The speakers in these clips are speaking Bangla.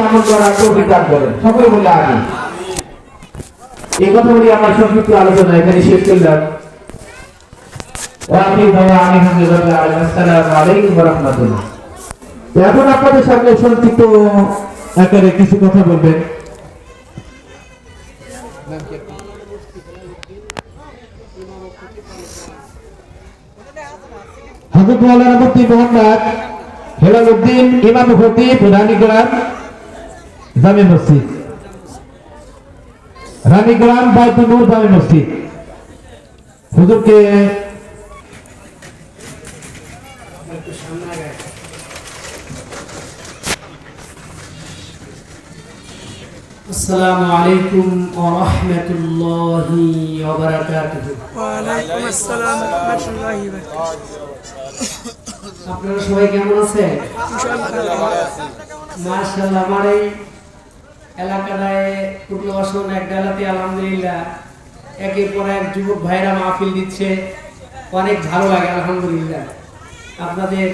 আমল করার তৌফিক দান করেন। সকলে বলে আমিন। এই কথা বলি আমার সংক্ষিপ্ত আলোচনা এখানে শেষ করলাম। আসসালামু আলাইকুম ওয়া রাহমাতুল্লাহ। এখন আপনাদের সামনে সংক্ষিপ্ত আকারে কিছু কথা বলবেন। হযরত মাওলানা মুফতি মোহাম্মদ হেলালউদ্দিন ইমাম খতিব রানীগ্রাম জামে মসজিদ, রানীগ্রাম বাইতুল নূর জামে মসজিদ হুজুরকে আসসালামু আলাইকুম ওয়া রাহমাতুল্লাহি ওয়া বারাকাতুহু। ওয়া আলাইকুম আসসালাম ওয়া রাহমাতুল্লাহি ওয়া বারাকাতুহু। আপনারা সবাই কেমন আছেন? মাশাআল্লাহ। আমার এই এলাকায় খুবই অসন এক ডালাতে আলহামদুলিল্লাহ একের পর এক যুবক ভাইরা মাহফিল দিচ্ছে, অনেক ভালো লাগে আলহামদুলিল্লাহ। আপনাদের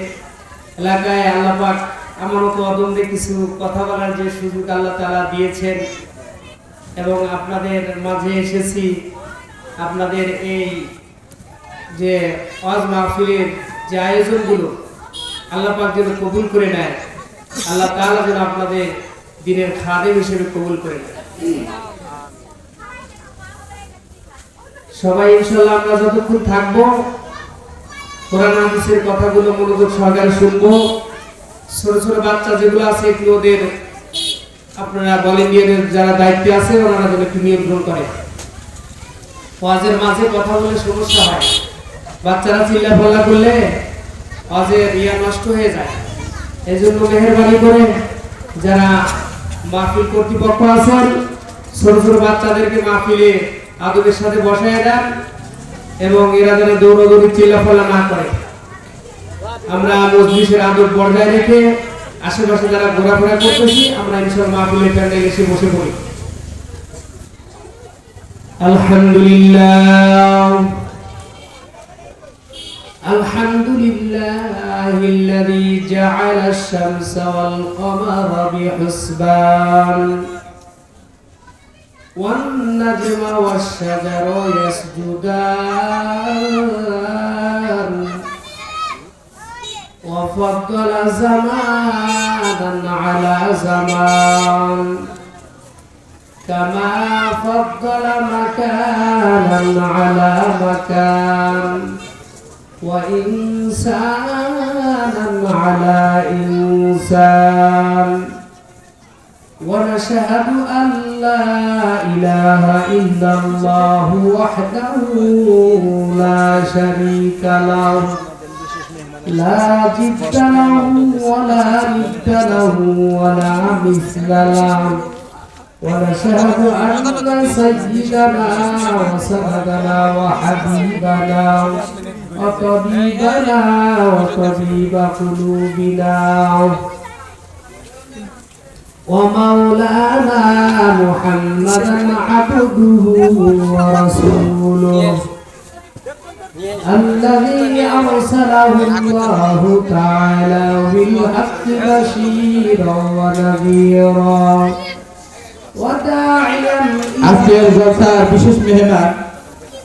এলাকায় আল্লাহ পাক আমার মতো অদম্য কিছু কথা বলার যে সুযোগ আল্লাহ তাআলা দিয়েছেন এবং আপনাদের মাঝে এসেছি। আপনাদের এই যে ওয়াজ মাহফিলের যে আয়োজনগুলো আল্লাহ পাক যেন কবুল করে নেয়, আল্লাহ তাআলা যেন আপনাদের দিনের খাদেম হিসেবে কবুল করে নেয়। সবাই ইনশাআল্লাহ আমরা যতক্ষণ থাকবো কোরআন হাদিসের কথাগুলো মনোযোগ সহকারে শুনবো। ছোট ছোট বাচ্চা যেগুলো আছে একটু ওদের আপনারা ভলেন্টিয়ারের যারা দায়িত্বে আছে ওনারা যেন একটু নিয়ন্ত্রণ করে। ওয়াজের মাঝে কথা বলে সমস্যা হয়, বাচ্চারা চিল্লাফাল্লা করলে ওয়াজের ইয়া নষ্ট হয়ে যায়। এই জন্য মেহেরবানি করে যারা মাহফিল কর্তৃপক্ষ আছেন ছোট ছোট বাচ্চাদেরকে মাহফিলে আদবের সাথে বসায় দেন এবং এরা যেন দৌড়াদৌড়ি চিল্লাফাল্লা না করে। আমরা মজলিসের আদব বজায় রেখে আশেপাশে যারা ঘোরাফেরা করতেছি আমরা ইনশাআল্লাহ মাহফিলের প্যান্ডেলে এসে বসে পড়ি। আলহামদুলিল্লাহ আলহামদুলিল্লাহিল্লাযী জা'আলা আশ-শামসা ওয়াল কামারা বিহুসবান ওয়ান নাজমা ওয়াশ-শাজারু ইয়াসজুদান وفضل زمانا على زمان كما فضل مكانا على مكان وإنسانا على إنسان ونشهد أن لا إله إلا الله وحده لا شريك له لا جد له ولا ند له ولا مثل له ونشهد أن سيدنا وسندنا وحبيبنا وطبيبنا وطبيب قلوبنا ومولانا محمدا عبده ورسوله الذي أرسله الله تعالى بالحق بشيرا ونذيرا وداعيا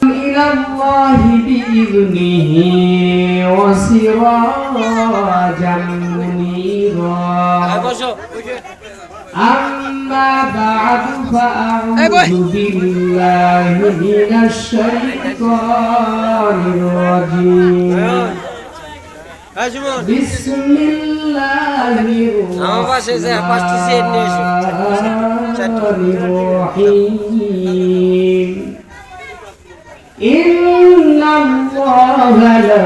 إلى الله بإذنه وسراجا منيرا. أما بعد فأعوذ بالله من الشيطان الرجيم. بسم الله الرحمن الرحيم. إن الله لا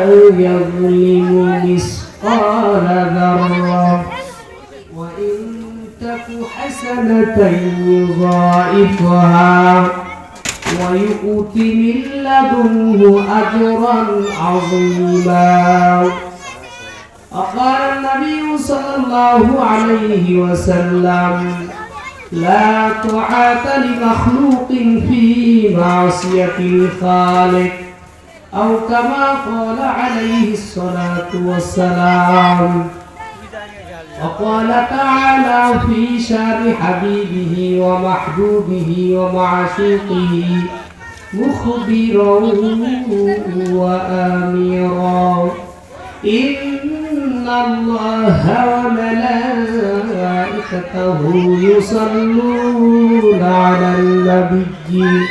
يظلم مثقال ذرة وإن تك حسنة يضاعفها ويؤت من لدنه أجرا عظيما. وقال النبي صلى الله عليه وسلم لا طاعة لمخلوق في معصية الخالق أو كما قال عليه الصلاة والسلام. وقال تعالى في شان حبيبه ومحبوبه ومعشوقه مخبرا وآمرا إن الله وملائكته يصلون على النبي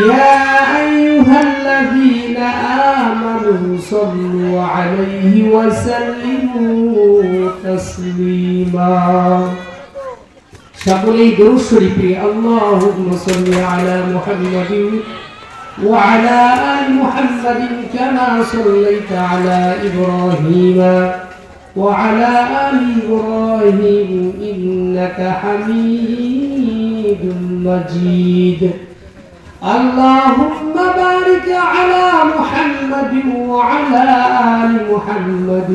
يا أيها الذين آمنوا صلوا عليه وسلموا تسليما সকলেই দরুদ শরীফে আল্লাহুম্মা সাল্লি আলা মুহাম্মাদিন ওয়া আলা আলি মুহাম্মাদিন কামা সাল্লাইতা আলা ইব্রাহিম ওয়া আলা আলি ইব্রাহিম ইন্নাকা হামিদুম মাজিদ اللهم بارك على محمد وعلى آل محمد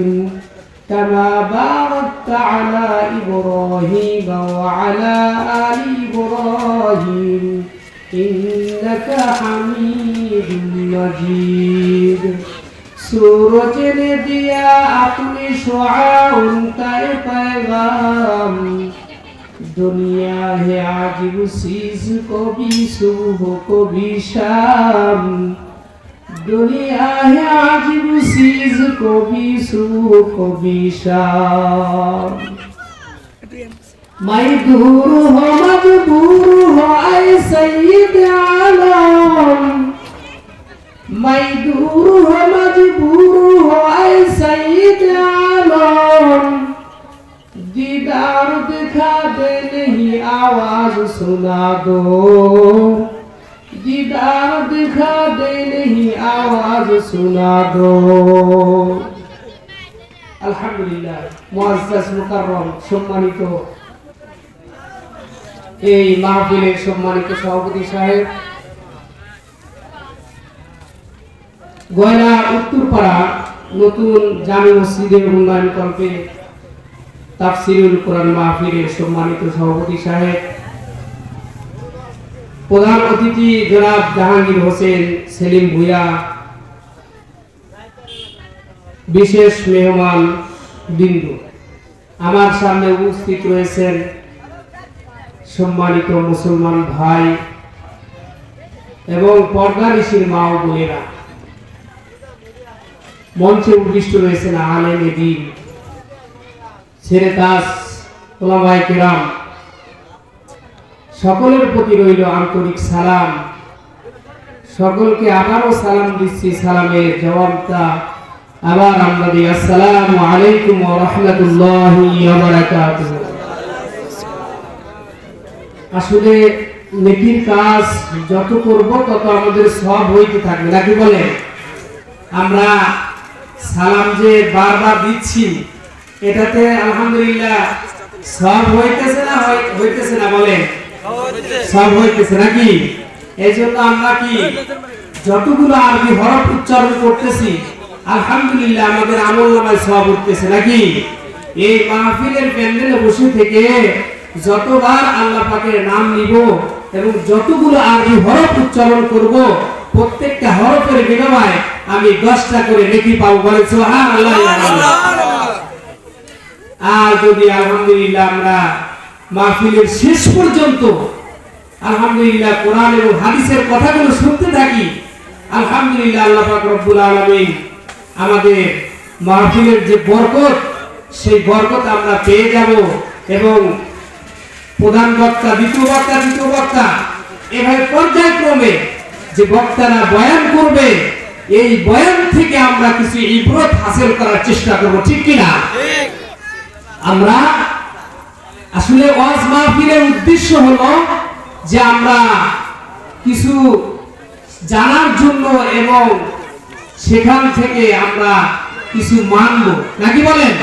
كما باركت على إبراهيم وعلى آل إبراهيم إنك حميد مجيد सूरज ने दिया अपने शुआ उनका पैगाम दुनिया है आज उसीज को भी सुबह को भी शाम दुनिया है आज उसीज को भी सुबह को भी शाम मैं दूर हो मजबूर हो ऐ सैयद आलम मैं दूर हो मजबूर हो ऐ सैयद आलम दीदार दिखा दे नहीं आवाज सुना दो दीदार दिखा दे नहीं आवाज सुना दो আলহামদুলিল্লাহ মুআজ্জাজ মুকাররম সম্মানিত এই মাহফিলের সম্মানিত সভাপতি সাহেব গয়না উত্তরপাড়া নতুন জামে মসজিদের উন্নয়ন কল্পে তাফসিরুল কোরআন মাহফিলের সম্মানিত সভাপতি সাহেব প্রধান অতিথি জনাব জাহাঙ্গীর হোসেন সেলিম ভুঁইয়া বিশেষ মেহমান বিন্দু আমার সামনে উপস্থিত রয়েছেন সম্মানিত মুসলমান ভাই এবং পর্দানিশীর মা ও বোনেরা মঞ্চে উপবিষ্ট রয়েছেন আলেমে দ্বীন ছেড়ে দাস ওলামায়ে কেরাম সকলের প্রতি রইল আন্তরিক সালাম সকলকে আবারও সালাম দিচ্ছি সালামের জবাবটা আবার আমরা দিই আসসালামু আলাইকুম ওয়া রাহমাতুল্লাহি ওয়া বারাকাতুহু আসলে নেকির কাজ যত করব তত আমাদের সব হইতে থাকবে নাকি বলে আমরা সালাম যে বারবার দিচ্ছি এটাতে আলহামদুলিল্লাহ সব হইতেছে না বলে সব হইতেছে নাকি এইজন্য আমরা কি যতগুলো আরবি হরফ উচ্চারণ করতেছি আলহামদুলিল্লাহ আমাদের আমলনামায় সওয়াব উঠতেছে নাকি এই মাহফিলের প্যান্ডেলে বসে থেকে যতবার আল্লাহ পাকের নাম নিব এবং যতগুলো আরবি হরফ উচ্চারণ করব প্রত্যেকটা হরফের বিনিময়ে আমি 10টা করে নেকি পাবো বলেন সুবহানাল্লাহ আর যদি আলহামদুলিল্লাহ আমরা মাহফিলের শেষ পর্যন্ত আলহামদুলিল্লাহ কোরআন এবং হাদিসের কথাগুলো শুনতে থাকি আলহামদুলিল্লাহ আল্লাহ পাক রব্বুল আলামিন আমাদের মাহফিলের যে বরকত সেই বরকত আমরা পেয়ে যাব এবং প্রধান বক্তা দ্বিতীয় বক্তা এভাবে পর্যায়ক্রমে যে বক্তারা বয়ান করবে এই বয়ান থেকে আমরা কিছু ইবরত হাসিল করার চেষ্টা করব ঠিক কি না ঠিক আমরা আসলে ওয়াজ মাহফিলের উদ্দেশ্য হলো যে আমরা কিছু জানার জন্য এবং সেখান থেকে আমরা কিছু মানব নাকি বলেন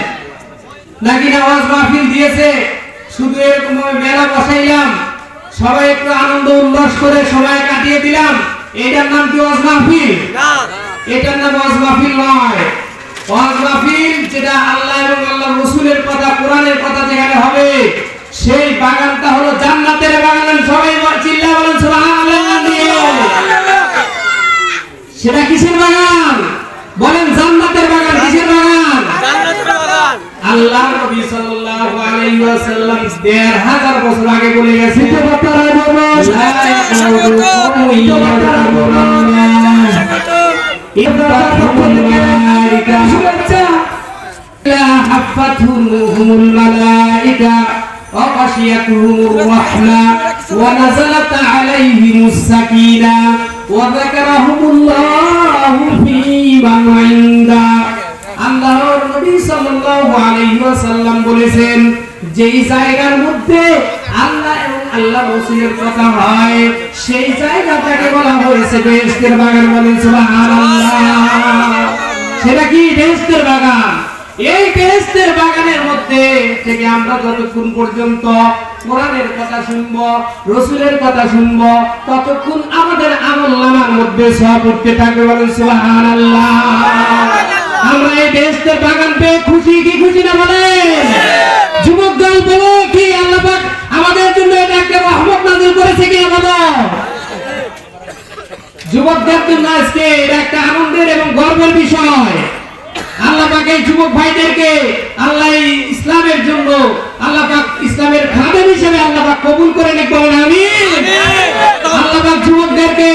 নাকি না ওয়াজ মাহফিল দিয়েছে শুধু এরকম মেলা বসাইলাম সবাই একটু আনন্দ উল্লাস করে সময় কাটিয়ে দিলাম এটার নাম কি ওয়াজ মাহফিল না এটার নাম ওয়াজ মাহফিল নয় ওয়াজ মাহফিল যেটা আল্লাহ এবং আল্লাহর রাসূলের কথা কোরআনের কথা যেখানে হবে সেই বাগানটা হলো জান্নাতের বাগান সবাই চিল্লা বলেন সুবহানাল্লাহ সেটা কিসের বাগান বলেন জান্নাতের বাগান কিসের বাগান জান্নাতের বাগান আল্লাহ নবী সাল্লাল্লাহু আলাইহি ওয়াসাল্লাম ১৫০০ বছর আগে বলে গেছে হাফাতুহুমুল মালায়েকা ওয়া গাশিয়াতুহুমুর রাহমা ওয়া নাযালাত আলাইহিমুস সাকিনা ওয়া যাকারাহুমুল্লাহু ফী মান ইনদা। আল্লাহর নবী সাল্লাল্লাহু আলাইহি ওয়াসাল্লাম বলেছেন, যেই জায়গার মধ্যে আল্লাহ এবং আল্লাহর রাসূলের কথা হয় সেই জায়গাটাকে বলা হয়েছে বেহেশতের বাগান। বলেন সুবহানাল্লাহ। সেটা কি বেহেশতের বাগান? এই বেহেশতের বাগানের মধ্যে থেকে আমরা যতক্ষণ পর্যন্ত কোরআনের কথা শুনবো, রাসূলের কথা শুনবো, ততক্ষণ আমাদের আমলনামার মধ্যে সওয়াব উঠতে থাকবে। বলেন সুবহানাল্লাহ। আমরা এই বেহেশতের বাগান পেয়ে খুশি কি খুশি না? বলেন যুবক দল বলো কি আল্লাহ পাক আমাদের জন্য এটা একটা রহমত নাযিল করেছে কি? বলো যুবকদের জন্য আজকে এটা একটা আনন্দের এবং গর্বের বিষয়। আল্লাহ পাক এই যুবক ভাইদেরকে আল্লাহ ইসলামের জন্য আল্লাহ পাক ইসলামের খাদেম হিসেবে আল্লাহ পাক কবুল করে নিক। বলেন আমিন। আল্লাহ পাক যুবকদেরকে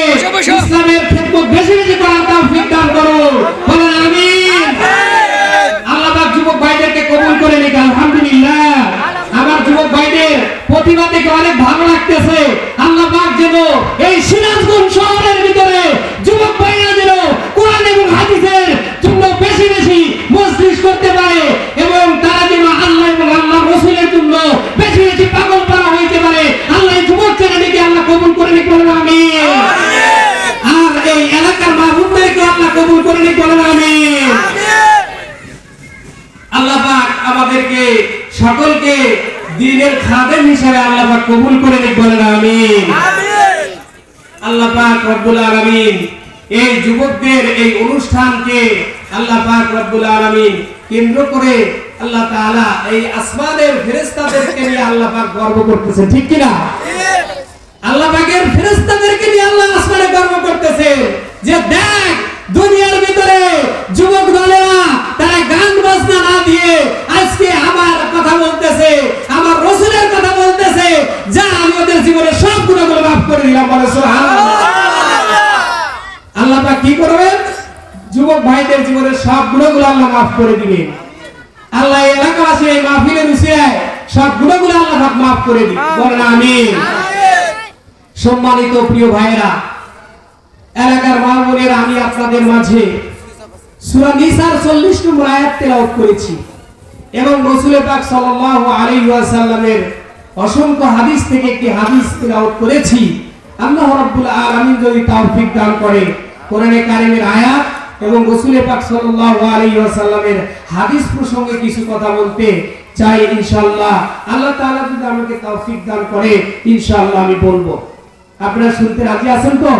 ইসলামের খেদমত বেশি বেশি করার তৌফিক দান করুন। বলেন আমিন। আল্লাহ পাক যুবক ভাইদেরকে কবুল করে নিক। আলহামদুলিল্লাহ। আমার যুবক ভাইদের প্রতিভা দেখে অনেক ভালো লাগতেছে। আল্লাহ পাক যেন এই সিরাজগঞ্জ শহরের ভিতরে যুবক ভাইরা যেন কোরআন এবং হাদিসের জন্য বেশি বেশি মজলিস করতে পারে এবং তারা যেন আল্লাহ এবং আল্লাহর রাসূলের জন্য বেশি বেশি পাগল পারা হইতে পারে। আল্লাহ এই যুবক ছেলেটিকে আল্লাহ কবুল করে নিক। বলেন আমিন। আর এই এলাকার মাহবুবদেরকে আল্লাহ কবুল করে নিক। বলেন আমিন। আল্লাহ পাক আমাদেরকে সকলকে দ্বীনের খাদেম হিসেবে আল্লাহ পাক কবুল করে নিক। বলেন আমিন। আল্লাহ পাক রব্বুল আলামিন এই যুবকদের এই অনুষ্ঠানকে আল্লাহ পাক রব্বুল আলামিন কেন্দ্র করে আল্লাহ তাআলা এই আসমানের ফেরেশতাদেরকে নিয়ে আল্লাহ পাক গর্ব করতেছে। ঠিক কি না? আল্লাহ পাকের ফেরেশতাদেরকে নিয়ে আল্লাহ আসমানে গর্ব করতেছে যে দেখ দুনিয়ার ভিতরে যুবক দলেরা তারা গান বাজনা না দিয়ে আজকে আমার কথা বলতেছে, আমার রাসূলের কথা বলতেছে, যা আমি ওদের জীবনের সব গুনাহগুলো মাফ করে দিলাম। বলে সুবহানাল্লাহ। আল্লাহ পাক কি করবেন? যুবক ভাইদের জীবনের সব গুনাহগুলো আল্লাহ মাফ করে দিবেন। আল্লাহ এই এলাকাবাসী এই মাহফিলের উসিলায় সব গুনাহগুলো আল্লাহ পাক মাফ করে দিবেন। বলেন আমিন। সম্মানিত প্রিয় ভাইরা, এলাকার মা বোনেরা, আমি আপনাদের মাঝে সূরা নিসার 40 নম্বর আয়াত তেলাওয়াত করেছি এবং রাসূল পাক সাল্লাল্লাহু আলাইহি ওয়াসাল্লামের অসংখ্য হাদিস থেকে একটি হাদিস তেলাওয়াত করেছি। আল্লাহ রাব্বুল আলামিন যদি তৌফিক দান করে কোরআনে কারীমের আয়াত এবং রাসূল পাক সাল্লাল্লাহু আলাইহি ওয়াসাল্লামের হাদিস প্রসঙ্গে কিছু কথা বলতে চাই ইনশাআল্লাহ। আল্লাহ তাআলা যদি আমাকে তৌফিক দান করে ইনশাআল্লাহ আমি বলবো। আপনারা শুনতে রাজি আছেন তো?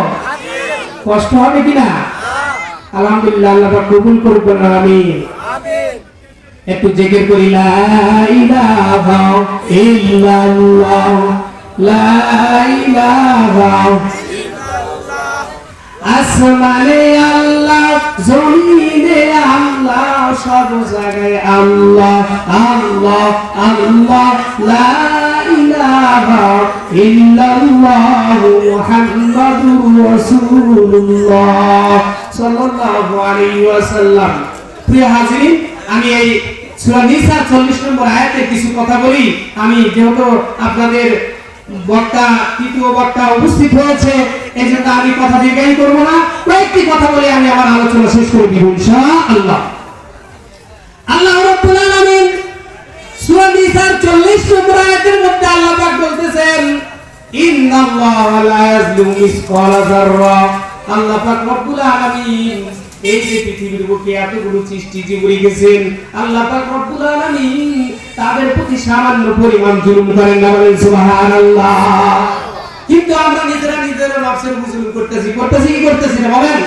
কষ্ট হবে কিনা? আলহামদুলিল্লাহ। আল্লাহ পাক কবুল করুন। বলেন আমিন। একটু জিকির করি লা ইলাহা ইল্লাল্লাহ, লা ইলাহা ইল্লাল্লাহ। আসমানে আল্লাহ, জমিনে আল্লাহ, সব জায়গায় আল্লাহ আল্লাহ আল্লাহ, লা ইলাহা ইল্লাল্লাহ মুহাম্মাদুর রাসূলুল্লাহ সাল্লাল্লাহু আলাইহি ওয়াসাল্লাম। প্রিয় হাজিরিন, আমি এই সূরা নিসার 40 নম্বর আয়াতে কিছু কথা বলি। আমি যেহেতু আপনাদের বক্তা তৃতীয় বক্তা উপস্থিত হয়েছে, এজন্য আমি কথা দীর্ঘায়িত করব না, কয়েকটি কথা বলে আমি আমার আলোচনা শেষ করে দিব ইনশাআল্লাহ। আল্লাহ রাব্বুল আলামিন সূরা নিসার 40 নম্বর আয়াতের মধ্যে আল্লাহ পাক বলতেছেন, ইন্নাল্লাহা লা ইয়াজলিমু মিসকালা যাররা। আল্লাহ পাক রব্বুল আলামিন এই যে পৃথিবীর বুকে এতগুলো সৃষ্টি জীবনী গেছেন, আল্লাহ পাক রব্বুল আলামিন তাদের প্রতি সামান্য পরিমাণ জুলুম করেন না। বলেন সুবহানাল্লাহ। কিন্তু আমরা নিজেরা নিজের নফসের উপর জুলুম করতেছি কি করতেছি না? বলেন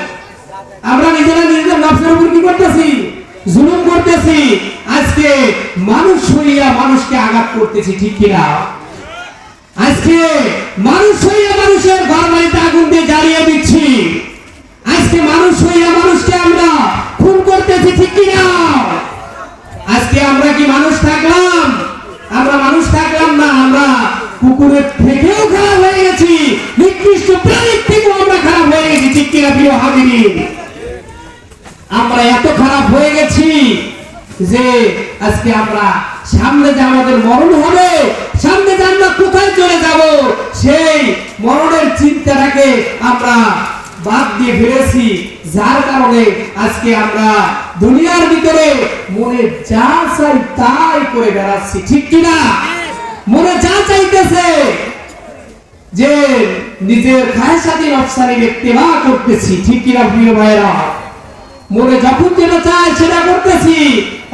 আমরা নিজেরা নিজেদের নফসের উপর কি করতেছি? জুলুম করতেছি। আজকে মানুষ হইয়া মানুষকে আঘাত করতেছি। ঠিক কি না? আজকে মানুষ হইয়া মানুষের ঘর বাড়িতে আগুন দিয়ে জ্বালিয়ে দিচ্ছি। আজকে মানুষ হইয়া মানুষকে আমরা খুন করতেছি। ঠিক কি না? আজকে আমরা কি মানুষ থাকলাম? আমরা মানুষ থাকলাম না, আমরা কুকুরের থেকেও খারাপ হয়ে গেছি, নিকৃষ্ট প্রাণীর থেকেও আমরা খারাপ হয়ে গেছি। ঠিক কিনা প্রিয় হাজিরিন? আমরা এত খারাপ হয়ে গেছি যে আজকে আমরা সামনে যে আমাদের মরণ হবে, সামনে যে আমরা কোথায় চলে যাব, সেই মরণের চিন্তাটাকে আমরা বাদ দিয়ে ফেলেছি। যার কারণে আজকে আমরা দুনিয়ার ভিতরে মনে যা চাই তাই করে বেড়াচ্ছি। ঠিক কিনা? মনে যা চাইতেছে যে নিজের খায়সাতি নফসানি ইত্তেবা করতেছি। ঠিক কিনা প্রিয় ভাইরা? মনে যখন যেটা চায় সেটা করতেছি,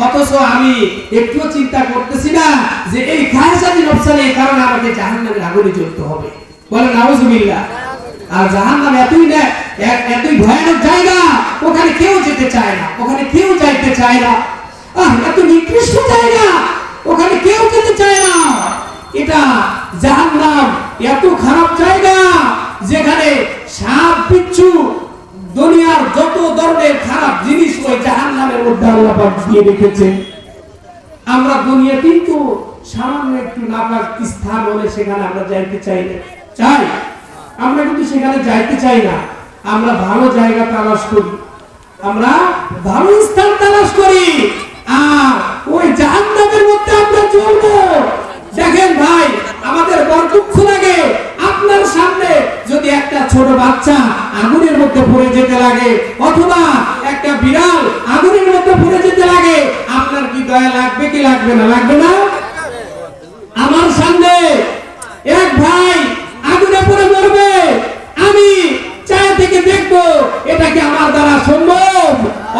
অথচ আমি একটু চিন্তা করতেছি না যে এই খায়সাতি নফসানি এই কারণে আমাকে জাহান্নামের আগুনে জ্বলতে হবে। বলে নাউজুবিল্লাহ। আর জাহান্নাম এতই ভয়ানক জায়গা, ওখানে কেউ যেতে চায় না, ওখানে কেউ যাইতে চায় না। এত নিকৃষ্ট জায়গা, ওখানে কেউ যেতে চায় না। এটা জাহান্নাম এত খারাপ জায়গা যেখানে সাপ বিচ্ছু দুনিয়ার যত ধরনের খারাপ জিনিস ওই জাহান্নামের মধ্যে আল্লাহ পাক দিয়ে রেখেছে। আমরা দুনিয়া কিন্তু সামান্য একটু নাপাক স্থান হলে সেখানে আমরা যাইতে চাই না, চাই আমরা কিন্তু সেখানে যাইতে চাই না। আমরা ভালো জায়গা তালাশ করি, আমরা ভালো স্থান তালাশ করি, আর ওই জাহান্নামের মধ্যে আমরা চলবো। দেখেন ভাই, আমাদের বড় দুঃখ লাগে, আপনার সামনে যদি একটা ছোট বাচ্চা আগুনের মধ্যে পড়ে যেতে লাগে, অথবা একটা বিড়াল আগুনের মধ্যে পড়ে যেতে লাগে, আপনার কি দয়া লাগবে কি লাগবে না? লাগবে না? আমার সামনে এক ভাই আগুনে পড়ে মরবে, আমি চায় থেকে দেখবো এটা কি আমার দ্বারা সম্ভব?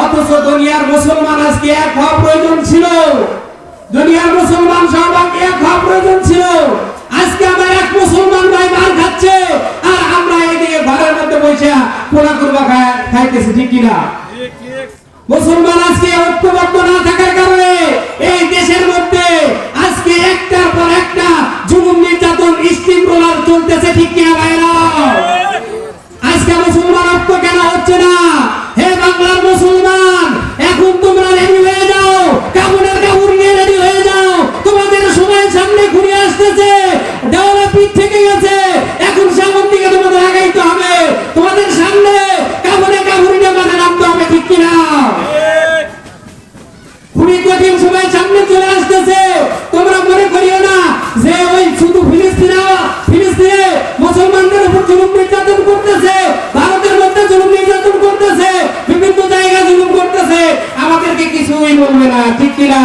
অথচ দুনিয়ার মুসলমান আজকে এক হওয়া প্রয়োজন ছিল, দুনিয়ার মুসলমান সবাই এক হওয়া প্রয়োজন ছিল। আজকে আমার এক মুসলমান ভাই মার খাচ্ছে, আর আমরা এদিকে ঘরের মধ্যে বসে পোড়া কুরবা খাইতেছি। ঠিক কিনা? মুসলমান আজকে ঐক্যবদ্ধ না থাকার কারণে এই দেশের মধ্যে আজকে একটার পর একটা জুলুম নির্যাতন স্টিম রোলার চলতেছে। ঠিক কিনা ভাইরা? আজকে মুসলমান ঐক্য কেন হচ্ছে না? হে বাংলার মুসলমান, এখন তোমরা রেডি হয়ে যাও, কাপড়ের কাপড় নিয়ে রেডি হয়ে যাও, তোমাদের সময় সামনে ঘুরে আসতেছে, দেওয়ালে পিঠ থেকে গেছে, এখন সামনের দিকে তোমাদের আগাইতে হবে, তোমাদের সামনে কাপড়ের কাপড় নিয়ে মাঠে নামতে হবে। ঠিক কিনা? খুবই কঠিন সময় সামনে চলে আসতেছে। তোমরা মনে করিও না যে ওই শুধু ফিলিস্তিনে মুসলমানদের উপর জুলুম নির্যাতন করতেছে, ভারতের মধ্যে জুলুম নির্যাতন করতেছে, বিভিন্ন জায়গায় জুলুম করতেছে, আমাদেরকে কিছুই বলবে না। ঠিক কিনা?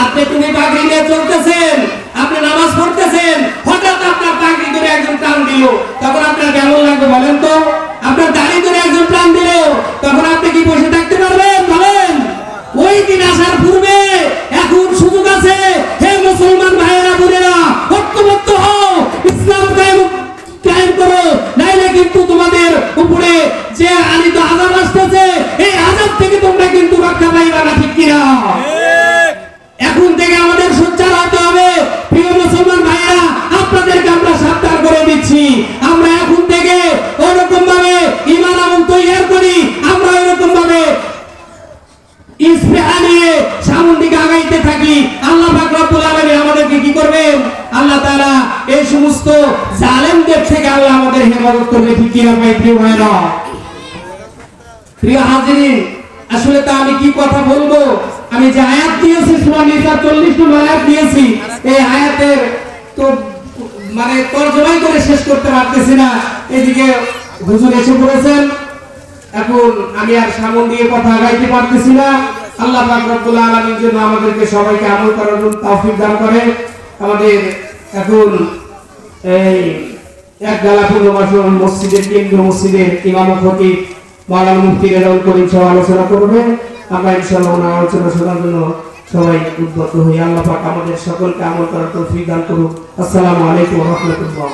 আপনি তুমি পাগড়ি নিয়ে চলতেছেন, আপনি নামাজ পড়তেছেন, হঠাৎ আপনার পাগড়ি ধরে একজন টান দিল, তখন আপনার কেমন লাগবে বলেন তো? আপনার দাড়ি ধরে একজন টান দিল, তখন আপনি কি বসে থাকতে পারবেন? বলেন। ওই দিন আসার পূর্বে এখন সুযোগ আছে। হে মুসলমান ভাইয়েরা বোনেরা, ঐক্যবদ্ধ হও, ইসলাম কায়েম করো, নাইলে কিন্তু তোমাদের উপরে যে আনিত আযাব আসতেছে, এই আযাব থেকে তোমরা কিন্তু রক্ষা পাইবা না। ঠিক কিনা? এখন থেকে আমাদের সোচ্চার হতে হবে। প্রিয় মুসলমান ভাইয়েরা, আপনাদেরকে আমরা সাবধান করে দিচ্ছি, আমরা এখন থেকে ওরকম ভাবে ঈমান আমল তৈরি করি, আমরা ওরকম ভাবে ইসলাম নিয়ে সামনের দিকে আগাইতে থাকি। আল্লাহ পাক রব্বুল আলামিন আমাদেরকে কি করবেন? আল্লাহ তাআলা এই সমস্ত জালেমদের থেকে আল্লাহ আমাদের হেফাজত করবে। ঠিক কিনা ভাই প্রিয় ভাইরা? প্রিয় হাজিরিন, আসলে তো আমি কি কথা বলবো, আমি যে আয়াত দিয়েছি সূরা নিসা 40 নম্বর আয়াত দিয়েছি, এই আয়াতের তো মানে তরজমা করে শেষ করতে পারতেছি না। এদিকে হুজুর এসে পড়েছেন, এখন আমি আর সামন দিয়ে কথা আগাইতে পারতেছি না। আল্লাহ পাক রব্বুল আলামিন যেন আমাদেরকে সবাইকে আমল করার তৌফিক দান করে। আমাদের এখন এই এক গালাপুর মসজিদের কেন্দ্রীয় মসজিদের ইমাম খতিব মাওলানা মুফতি রেজাউল করিম সাহেব আলোচনা করবে। আমরা ইনশাআল্লাহ ওনার আলোচনা শোনার জন্য সবাই উদ্বুদ্ধ হই। আল্লাহ পাক আমাদের সকলকে আমল করার তৌফিক দান করুন। আসসালামু আলাইকুম ওয়া রাহমাতুল্লাহ।